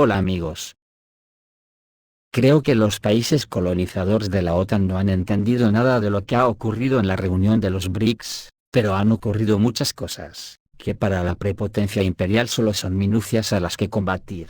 Hola amigos. Creo que los países colonizadores de la OTAN no han entendido nada de lo que ha ocurrido en la reunión de los BRICS, pero han ocurrido muchas cosas, que para la prepotencia imperial solo son minucias a las que combatir.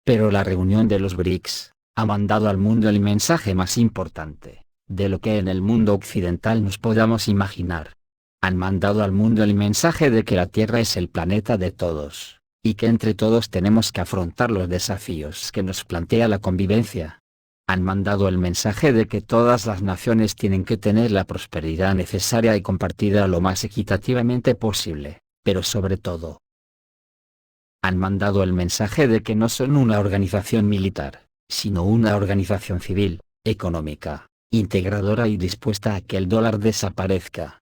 Pero la reunión de los BRICS ha mandado al mundo el mensaje más importante, de lo que en el mundo occidental nos podamos imaginar. Han mandado al mundo el mensaje de que la Tierra es el planeta de todos, y que entre todos tenemos que afrontar los desafíos que nos plantea la convivencia. Han mandado el mensaje de que todas las naciones tienen que tener la prosperidad necesaria y compartida lo más equitativamente posible, pero sobre todo, han mandado el mensaje de que no son una organización militar, sino una organización civil, económica, integradora y dispuesta a que el dólar desaparezca,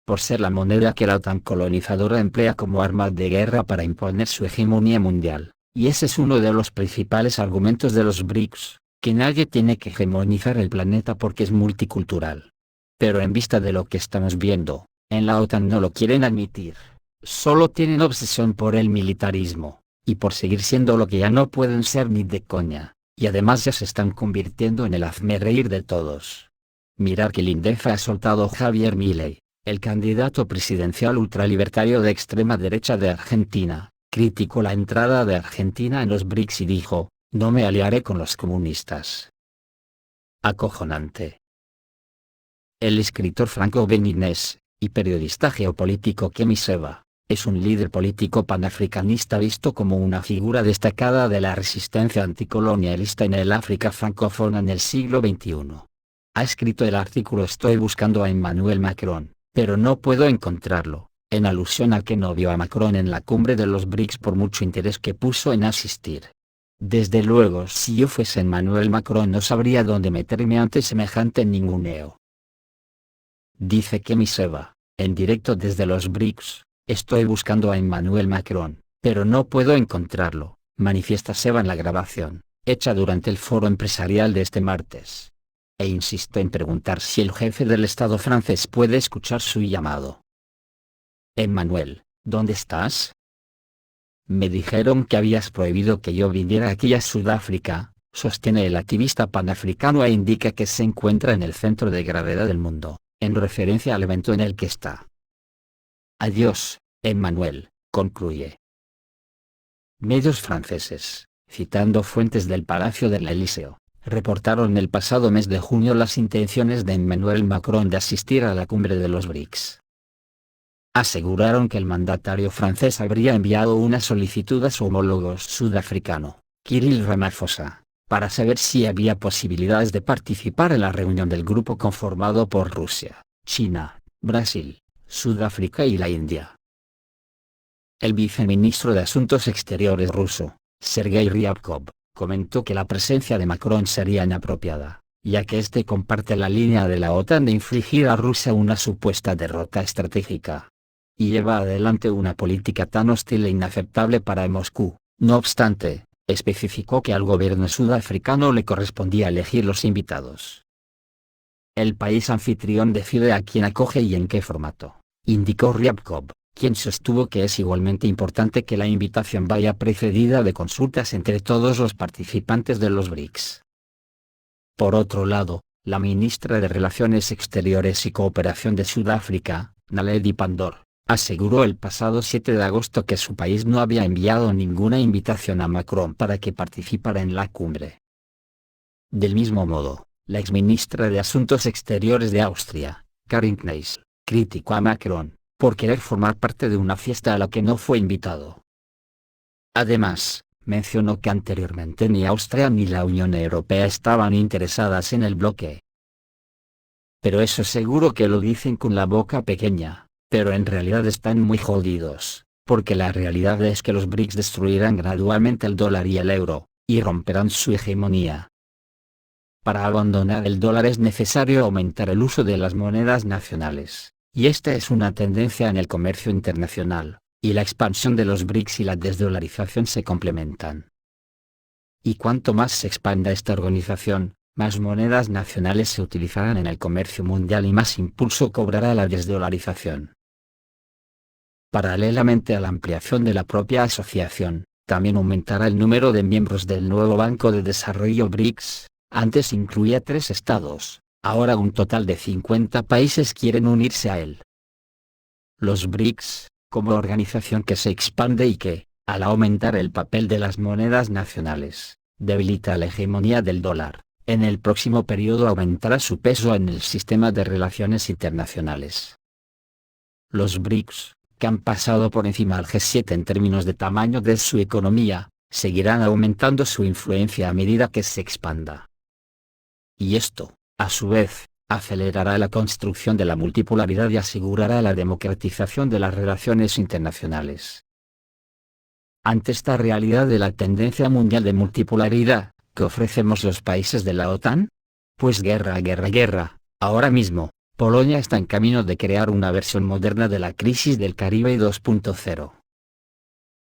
por ser la moneda que la OTAN colonizadora emplea como arma de guerra para imponer su hegemonía mundial, y ese es uno de los principales argumentos de los BRICS, que nadie tiene que hegemonizar el planeta porque es multicultural. Pero en vista de lo que estamos viendo, en la OTAN no lo quieren admitir, solo tienen obsesión por el militarismo, y por seguir siendo lo que ya no pueden ser ni de coña, y además ya se están convirtiendo en el hazmerreír de todos. Mirar que el INDEF ha soltado Javier Milei, el candidato presidencial ultralibertario de extrema derecha de Argentina, criticó la entrada de Argentina en los BRICS y dijo, no me aliaré con los comunistas. Acojonante. El escritor Franco Benignes, y periodista geopolítico Kemi Seba, es un líder político panafricanista visto como una figura destacada de la resistencia anticolonialista en el África francófona en el siglo XXI. Ha escrito el artículo Estoy buscando a Emmanuel Macron, pero no puedo encontrarlo, en alusión a que no vio a Macron en la cumbre de los BRICS por mucho interés que puso en asistir. Desde luego si yo fuese Emmanuel Macron no sabría dónde meterme ante semejante ninguneo. Dice Kemi Seba, en directo desde los BRICS, estoy buscando a Emmanuel Macron, pero no puedo encontrarlo, manifiesta Seba en la grabación, hecha durante el foro empresarial de este martes. E insisto en preguntar si el jefe del Estado francés puede escuchar su llamado. Emmanuel, ¿dónde estás? Me dijeron que habías prohibido que yo viniera aquí a Sudáfrica, sostiene el activista panafricano e indica que se encuentra en el centro de gravedad del mundo, en referencia al evento en el que está. Adiós, Emmanuel, concluye. Medios franceses, citando fuentes del Palacio del Elíseo, reportaron el pasado mes de junio las intenciones de Emmanuel Macron de asistir a la cumbre de los BRICS. Aseguraron que el mandatario francés habría enviado una solicitud a su homólogo sudafricano, Cyril Ramaphosa, para saber si había posibilidades de participar en la reunión del grupo conformado por Rusia, China, Brasil, Sudáfrica y la India. El viceministro de Asuntos Exteriores ruso, Sergei Ryabkov, comentó que la presencia de Macron sería inapropiada, ya que este comparte la línea de la OTAN de infligir a Rusia una supuesta derrota estratégica. Y lleva adelante una política tan hostil e inaceptable para Moscú. No obstante, especificó que al gobierno sudafricano le correspondía elegir los invitados. El país anfitrión decide a quién acoge y en qué formato, indicó Ryabkov, quien sostuvo que es igualmente importante que la invitación vaya precedida de consultas entre todos los participantes de los BRICS. Por otro lado, la ministra de Relaciones Exteriores y Cooperación de Sudáfrica, Naledi Pandor, aseguró el pasado 7 de agosto que su país no había enviado ninguna invitación a Macron para que participara en la cumbre. Del mismo modo, la exministra de Asuntos Exteriores de Austria, Karin Kneißl, criticó a Macron por querer formar parte de una fiesta a la que no fue invitado. Además, mencionó que anteriormente ni Austria ni la Unión Europea estaban interesadas en el bloque. Pero eso seguro que lo dicen con la boca pequeña, pero en realidad están muy jodidos, porque la realidad es que los BRICS destruirán gradualmente el dólar y el euro, y romperán su hegemonía. Para abandonar el dólar es necesario aumentar el uso de las monedas nacionales, y esta es una tendencia en el comercio internacional, y la expansión de los BRICS y la desdolarización se complementan. Y cuanto más se expanda esta organización, más monedas nacionales se utilizarán en el comercio mundial y más impulso cobrará la desdolarización. Paralelamente a la ampliación de la propia asociación, También aumentará el número de miembros del nuevo Banco de Desarrollo BRICS. Antes incluía 3 estados, ahora un total de 50 países quieren unirse a él. Los BRICS, como organización que se expande y que, al aumentar el papel de las monedas nacionales, debilita la hegemonía del dólar, en el próximo periodo aumentará su peso en el sistema de relaciones internacionales. Los BRICS, que han pasado por encima al G7 en términos de tamaño de su economía, seguirán aumentando su influencia a medida que se expanda. Y esto, a su vez, acelerará la construcción de la multipolaridad y asegurará la democratización de las relaciones internacionales. Ante esta realidad de la tendencia mundial de multipolaridad, ¿qué ofrecemos los países de la OTAN? Pues guerra, guerra, guerra. Ahora mismo, Polonia está en camino de crear una versión moderna de la crisis del Caribe 2.0.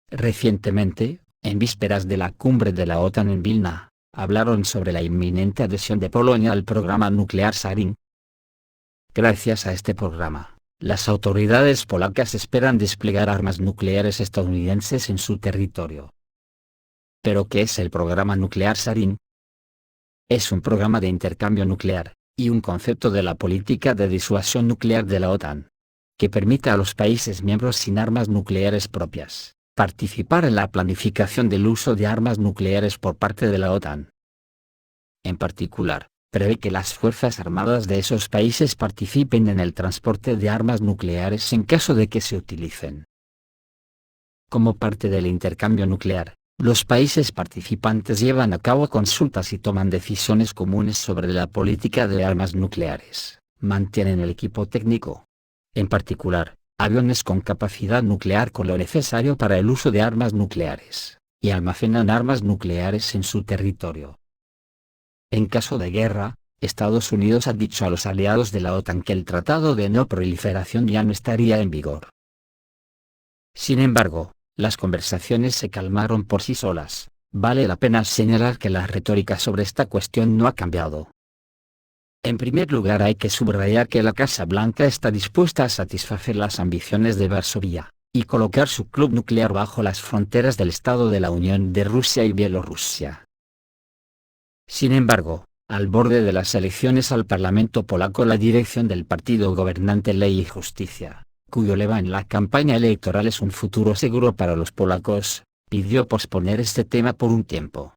Recientemente, en vísperas de la cumbre de la OTAN en Vilna, hablaron sobre la inminente adhesión de Polonia al programa nuclear Sarin. Gracias a este programa, las autoridades polacas esperan desplegar armas nucleares estadounidenses en su territorio. ¿Pero qué es el programa nuclear Sarin? Es un programa de intercambio nuclear, y un concepto de la política de disuasión nuclear de la OTAN, que permite a los países miembros sin armas nucleares propias participar en la planificación del uso de armas nucleares por parte de la OTAN. En particular, prevé que las fuerzas armadas de esos países participen en el transporte de armas nucleares en caso de que se utilicen. Como parte del intercambio nuclear, los países participantes llevan a cabo consultas y toman decisiones comunes sobre la política de armas nucleares, mantienen el equipo técnico, en particular, aviones con capacidad nuclear con lo necesario para el uso de armas nucleares, y almacenan armas nucleares en su territorio. En caso de guerra, Estados Unidos ha dicho a los aliados de la OTAN que el Tratado de No Proliferación ya no estaría en vigor. Sin embargo, las conversaciones se calmaron por sí solas. Vale la pena señalar que la retórica sobre esta cuestión no ha cambiado. En primer lugar, hay que subrayar que la Casa Blanca está dispuesta a satisfacer las ambiciones de Varsovia, y colocar su club nuclear bajo las fronteras del Estado de la Unión de Rusia y Bielorrusia. Sin embargo, al borde de las elecciones al Parlamento polaco, la dirección del partido gobernante Ley y Justicia, cuyo lema en la campaña electoral es un futuro seguro para los polacos, pidió posponer este tema por un tiempo.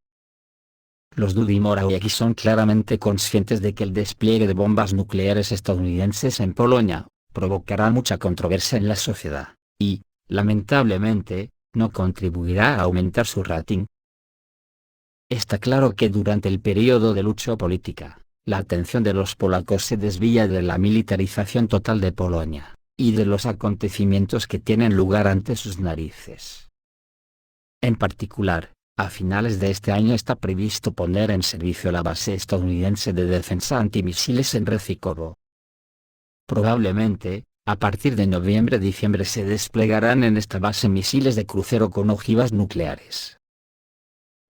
Los Duda y Morawiecki son claramente conscientes de que el despliegue de bombas nucleares estadounidenses en Polonia provocará mucha controversia en la sociedad, y, lamentablemente, no contribuirá a aumentar su rating. Está claro que durante el periodo de lucha política, la atención de los polacos se desvía de la militarización total de Polonia, y de los acontecimientos que tienen lugar ante sus narices. En particular, a finales de este año está previsto poner en servicio la base estadounidense de defensa antimisiles en Recikowo. Probablemente, a partir de noviembre-diciembre se desplegarán en esta base misiles de crucero con ojivas nucleares.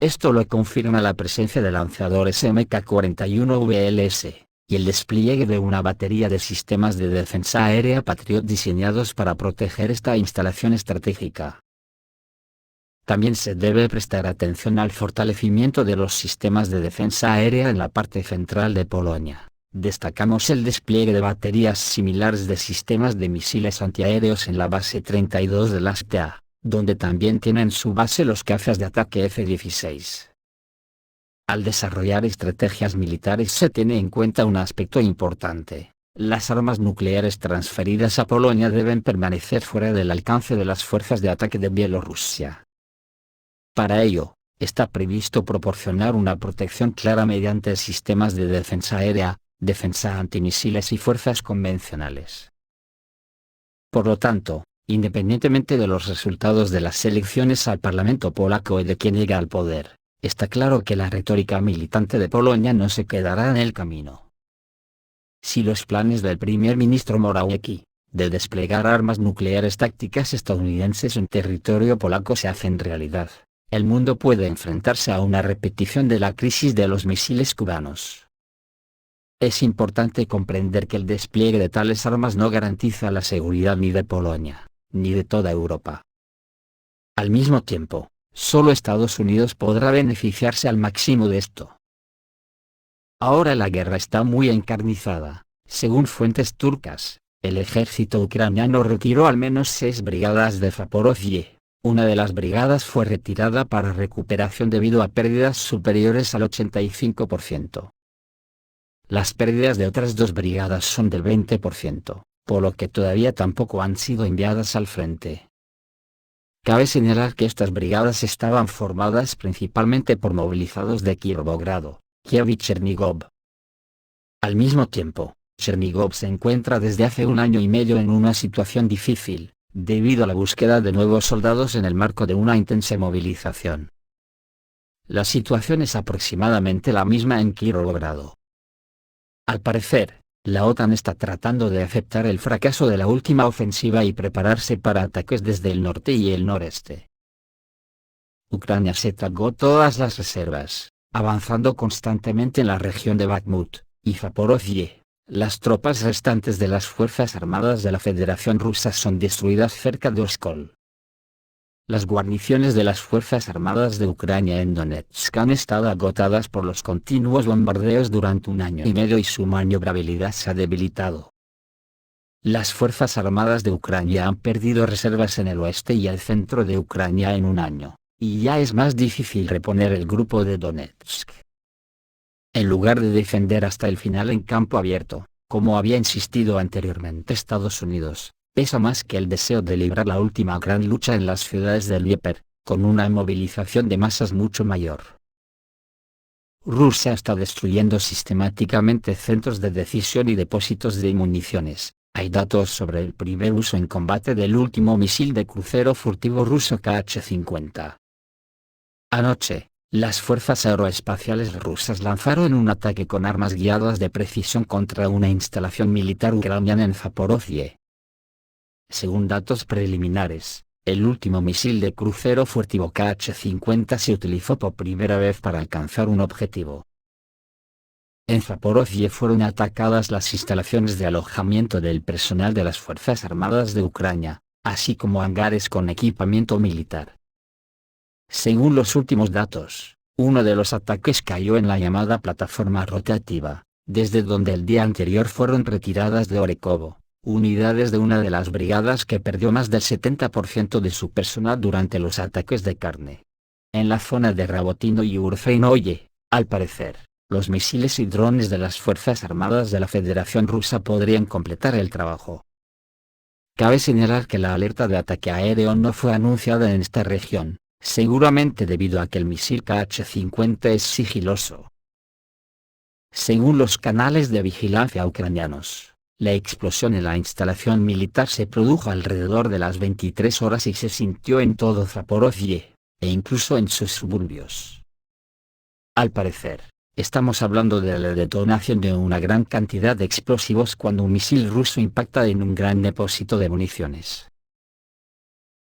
Esto lo confirma la presencia de lanzadores MK-41 VLS, y el despliegue de una batería de sistemas de defensa aérea Patriot diseñados para proteger esta instalación estratégica. También se debe prestar atención al fortalecimiento de los sistemas de defensa aérea en la parte central de Polonia. Destacamos el despliegue de baterías similares de sistemas de misiles antiaéreos en la base 32 de la STA, donde también tienen su base los cazas de ataque F-16. Al desarrollar estrategias militares se tiene en cuenta un aspecto importante: las armas nucleares transferidas a Polonia deben permanecer fuera del alcance de las fuerzas de ataque de Bielorrusia. Para ello, está previsto proporcionar una protección clara mediante sistemas de defensa aérea, defensa antimisiles y fuerzas convencionales. Por lo tanto, independientemente de los resultados de las elecciones al Parlamento polaco y de quién llega al poder, está claro que la retórica militante de Polonia no se quedará en el camino. Si los planes del primer ministro Morawiecki, de desplegar armas nucleares tácticas estadounidenses en territorio polaco se hacen realidad, el mundo puede enfrentarse a una repetición de la crisis de los misiles cubanos. Es importante comprender que el despliegue de tales armas no garantiza la seguridad ni de Polonia, ni de toda Europa. Al mismo tiempo, Solo Estados Unidos podrá beneficiarse al máximo de esto. Ahora la guerra está muy encarnizada. Según fuentes turcas, el ejército ucraniano retiró al menos 6 brigadas de Zaporozhye. Una de las brigadas fue retirada para recuperación debido a pérdidas superiores al 85%. Las pérdidas de otras 2 brigadas son del 20%, por lo que todavía tampoco han sido enviadas al frente. Cabe señalar que estas brigadas estaban formadas principalmente por movilizados de Kirovogrado, Kiev y Chernigov. Al mismo tiempo, Chernigov se encuentra desde hace 1 año y medio en una situación difícil, debido a la búsqueda de nuevos soldados en el marco de una intensa movilización. La situación es aproximadamente la misma en Kirovogrado. Al parecer, la OTAN está tratando de aceptar el fracaso de la última ofensiva y prepararse para ataques desde el norte y el noreste. Ucrania se tragó todas las reservas, avanzando constantemente en la región de Bakhmut y Zaporozhye. Las tropas restantes de las Fuerzas Armadas de la Federación Rusa son destruidas cerca de Oskol. Las guarniciones de las Fuerzas Armadas de Ucrania en Donetsk han estado agotadas por los continuos bombardeos durante 1 año y medio y su maniobrabilidad se ha debilitado. Las Fuerzas Armadas de Ucrania han perdido reservas en el oeste y el centro de Ucrania en 1 año, y ya es más difícil reponer el grupo de Donetsk. En lugar de defender hasta el final en campo abierto, como había insistido anteriormente Estados Unidos, pesa más que el deseo de librar la última gran lucha en las ciudades del Dnieper, con una movilización de masas mucho mayor. Rusia está destruyendo sistemáticamente centros de decisión y depósitos de municiones. Hay datos sobre el primer uso en combate del último misil de crucero furtivo ruso Kh-50. Anoche, las fuerzas aeroespaciales rusas lanzaron un ataque con armas guiadas de precisión contra una instalación militar ucraniana en Zaporozhye. Según datos preliminares, el último misil de crucero furtivo Kh-50 se utilizó por primera vez para alcanzar un objetivo. En Zaporozhye fueron atacadas las instalaciones de alojamiento del personal de las Fuerzas Armadas de Ucrania, así como hangares con equipamiento militar. Según los últimos datos, uno de los ataques cayó en la llamada plataforma rotativa, desde donde el día anterior fueron retiradas de Orekovo, unidades de una de las brigadas que perdió más del 70% de su personal durante los ataques de carne. En la zona de Rabotino y Urfeinoye, al parecer, los misiles y drones de las Fuerzas Armadas de la Federación Rusa podrían completar el trabajo. Cabe señalar que la alerta de ataque aéreo no fue anunciada en esta región, seguramente debido a que el misil Kh-50 es sigiloso. Según los canales de vigilancia ucranianos, la explosión en la instalación militar se produjo alrededor de las 23 horas y se sintió en todo Zaporozhye, e incluso en sus suburbios. Al parecer, estamos hablando de la detonación de una gran cantidad de explosivos cuando un misil ruso impacta en un gran depósito de municiones.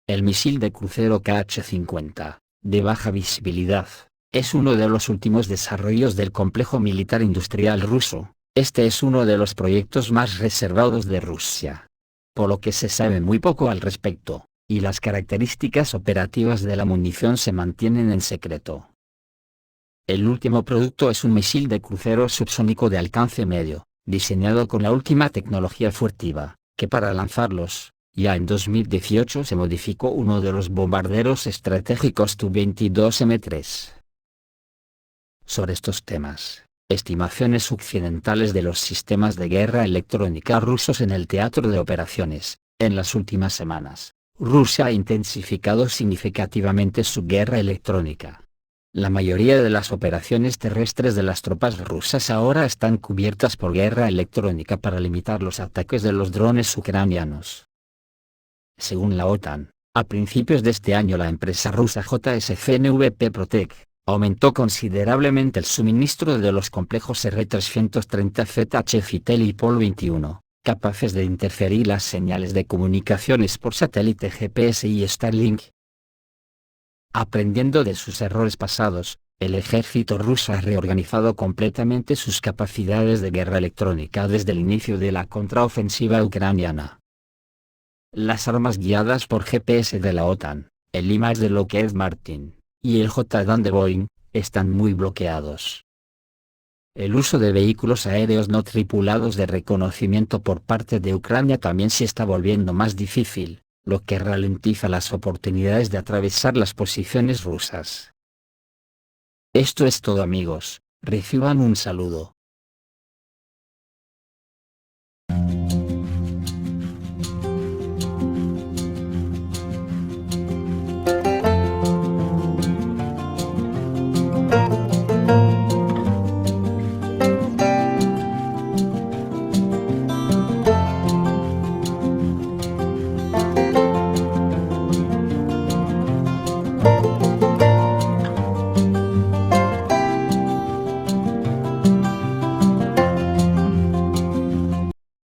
El misil de crucero Kh-50, de baja visibilidad, es uno de los últimos desarrollos del complejo militar industrial ruso. Este es uno de los proyectos más reservados de Rusia, por lo que se sabe muy poco al respecto, y las características operativas de la munición se mantienen en secreto. El último producto es un misil de crucero subsónico de alcance medio, diseñado con la última tecnología furtiva, que para lanzarlos, ya en 2018 se modificó uno de los bombarderos estratégicos Tu-22M3. Sobre estos temas, estimaciones occidentales de los sistemas de guerra electrónica rusos en el teatro de operaciones. En las últimas semanas, Rusia ha intensificado significativamente su guerra electrónica. La mayoría de las operaciones terrestres de las tropas rusas ahora están cubiertas por guerra electrónica para limitar los ataques de los drones ucranianos. Según la OTAN, a principios de este año la empresa rusa JSCNVP Protec aumentó considerablemente el suministro de los complejos R-330Z Chefitel y Pol-21, capaces de interferir las señales de comunicaciones por satélite GPS y Starlink. Aprendiendo de sus errores pasados, el ejército ruso ha reorganizado completamente sus capacidades de guerra electrónica desde el inicio de la contraofensiva ucraniana. Las armas guiadas por GPS de la OTAN, el IMAX de Lockheed Martin, y el JDAM de Boeing, están muy bloqueados. El uso de vehículos aéreos no tripulados de reconocimiento por parte de Ucrania también se está volviendo más difícil, lo que ralentiza las oportunidades de atravesar las posiciones rusas. Esto es todo amigos, reciban un saludo.